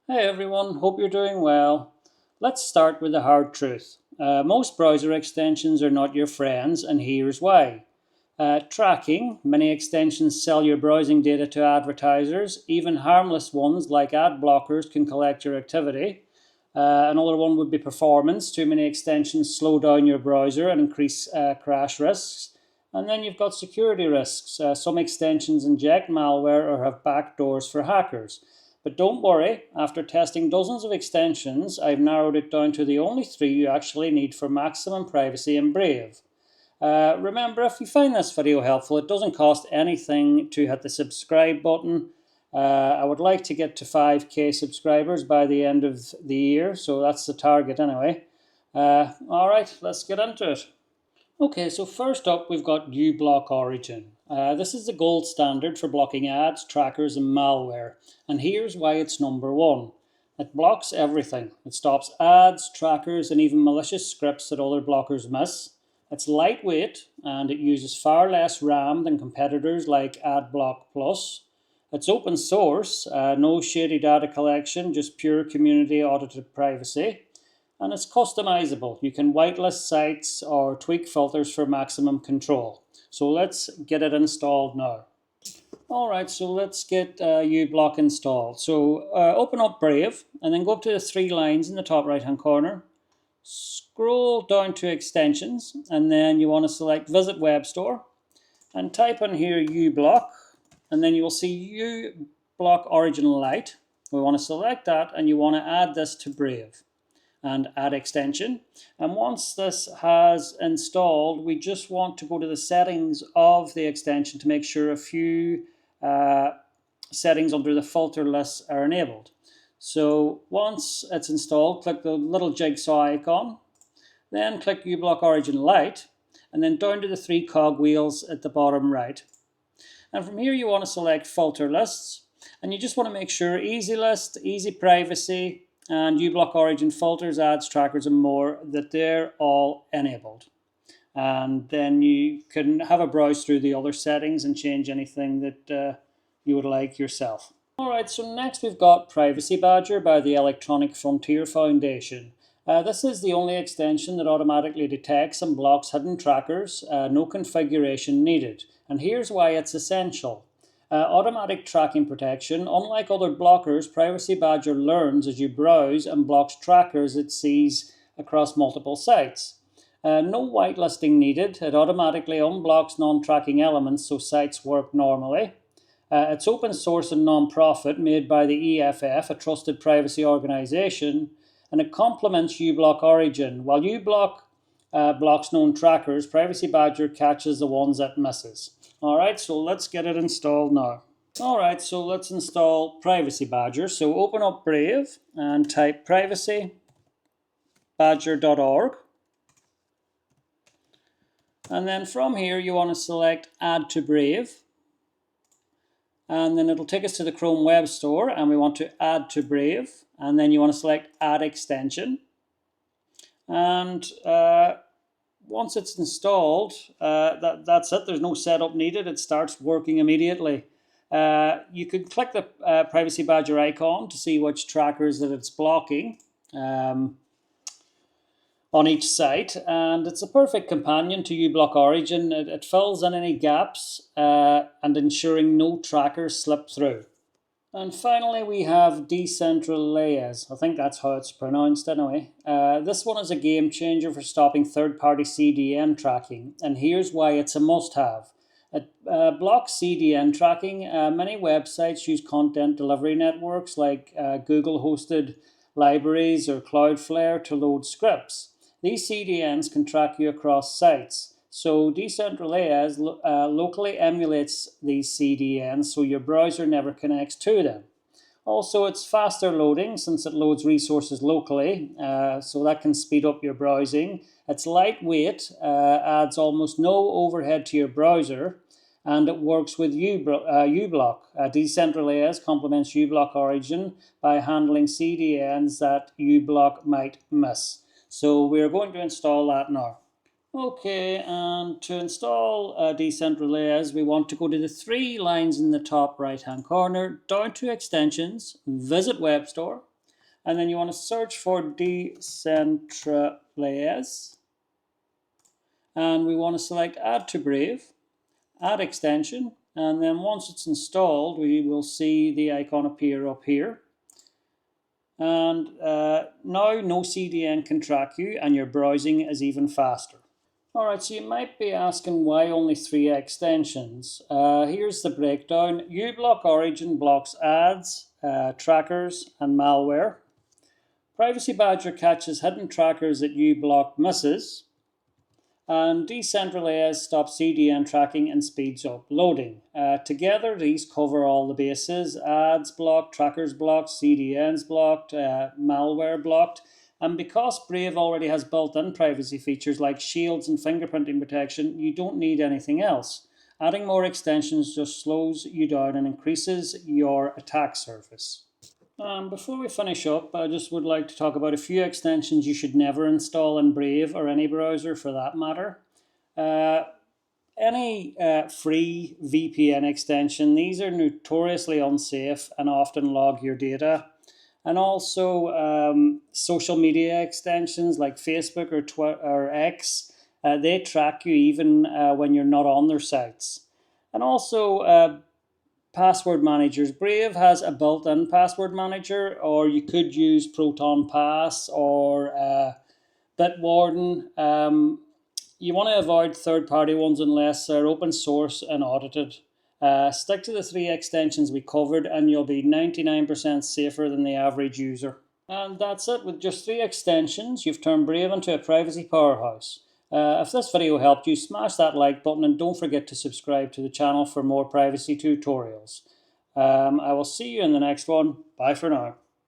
Hey everyone, hope you're doing well. Let's start with the hard truth. Most browser extensions are not your friends, and here's why. Tracking. Many extensions sell your browsing data to advertisers. Even harmless ones like ad blockers can collect your activity. Another one would be performance. Too many extensions slow down your browser and increase crash risks. And then you've got security risks. Some extensions inject malware or have backdoors for hackers. But don't worry, after testing dozens of extensions, I've narrowed it down to the only three you actually need for maximum privacy in Brave. Remember, if you find this video helpful, it doesn't cost anything to hit the subscribe button. I would like to get to 5K subscribers by the end of the year, so that's the target anyway. Alright, let's get into it. Okay, so first up we've got uBlock Origin. This is the gold standard for blocking ads, trackers and malware. And here's why it's number one. It blocks everything. It stops ads, trackers and even malicious scripts that other blockers miss. It's lightweight and it uses far less RAM than competitors like AdBlock Plus. It's open source, no shady data collection, just pure community audited privacy. And it's customizable. You can whitelist sites or tweak filters for maximum control. So let's get it installed now. Alright, so let's get uBlock installed. So open up Brave and then go up to the three lines in the top right hand corner. Scroll down to extensions and then you want to select Visit Web Store and type in here uBlock and then you will see uBlock Origin Lite. We want to select that and you want to add this to Brave and add extension. And once this has installed, we just want to go to the settings of the extension to make sure a few settings under the filter list are enabled. So once it's installed, click the little jigsaw icon, then click uBlock Origin Lite, and then down to the three cog wheels at the bottom right. And from here you want to select filter lists, and you just want to make sure easy list, easy privacy, and uBlock Origin filters, ads, trackers and more, that they're all enabled. And then you can have a browse through the other settings and change anything that you would like yourself. Alright, so next we've got Privacy Badger by the Electronic Frontier Foundation. This is the only extension that automatically detects and blocks hidden trackers, no configuration needed. And here's why it's essential. Automatic tracking protection. Unlike other blockers, Privacy Badger learns as you browse and blocks trackers it sees across multiple sites. No whitelisting needed. It automatically unblocks non-tracking elements so sites work normally. It's open source and non-profit, made by the EFF, a trusted privacy organization, and it complements uBlock Origin. While uBlock blocks known trackers, Privacy Badger catches the ones that misses. Alright, so let's get it installed now. Alright, so let's install Privacy Badger. So open up Brave and type privacybadger.org. And then from here you want to select Add to Brave. And then it'll take us to the Chrome Web Store and we want to add to Brave. And then you want to select Add Extension. And once it's installed, that's it. There's no setup needed. It starts working immediately. You can click the Privacy Badger icon to see which trackers that it's blocking on each site, and it's a perfect companion to uBlock Origin. It fills in any gaps and ensuring no trackers slip through. And finally we have Decentraleyes. I think that's how it's pronounced anyway. This one is a game changer for stopping third-party CDN tracking, and here's why it's a must-have. It blocks CDN tracking. Many websites use content delivery networks like Google-hosted libraries or Cloudflare to load scripts. These CDNs can track you across sites. So Decentraleyes locally emulates these CDNs so your browser never connects to them. Also, it's faster loading since it loads resources locally, so that can speed up your browsing. It's lightweight, adds almost no overhead to your browser, and it works with uBlock. Decentraleyes complements uBlock Origin by handling CDNs that uBlock might miss. So we're going to install that now. Okay, and to install Decentraleyes, we want to go to the three lines in the top right-hand corner, down to Extensions, Visit Web Store, And then you want to search for Decentraleyes. And we want to select Add to Brave, Add Extension. And then once it's installed, we will see the icon appear up here. And now no CDN can track you and your browsing is even faster. Alright, so you might be asking why only 3 extensions. Here's the breakdown. uBlock Origin blocks ads, trackers and malware. Privacy Badger catches hidden trackers that uBlock misses. And Decentraleyes stops CDN tracking and speeds up loading. Together, these cover all the bases: ads blocked, trackers blocked, CDNs blocked, malware blocked. And because Brave already has built-in privacy features like shields and fingerprinting protection, you don't need anything else. Adding more extensions just slows you down and increases your attack surface. Before we finish up, I just would like to talk about a few extensions you should never install in Brave or any browser for that matter. Any free VPN extension, these are notoriously unsafe and often log your data. And also social media extensions like Facebook or Twitter or X, they track you even when you're not on their sites. And also password managers. Brave has a built-in password manager, or you could use Proton Pass or Bitwarden. You want to avoid third-party ones unless they're open source and audited. Stick to the 3 extensions we covered and you'll be 99% safer than the average user. And that's it. With just 3 extensions, you've turned Brave into a privacy powerhouse. If this video helped you, smash that like button and don't forget to subscribe to the channel for more privacy tutorials. I will see you in the next one. Bye for now.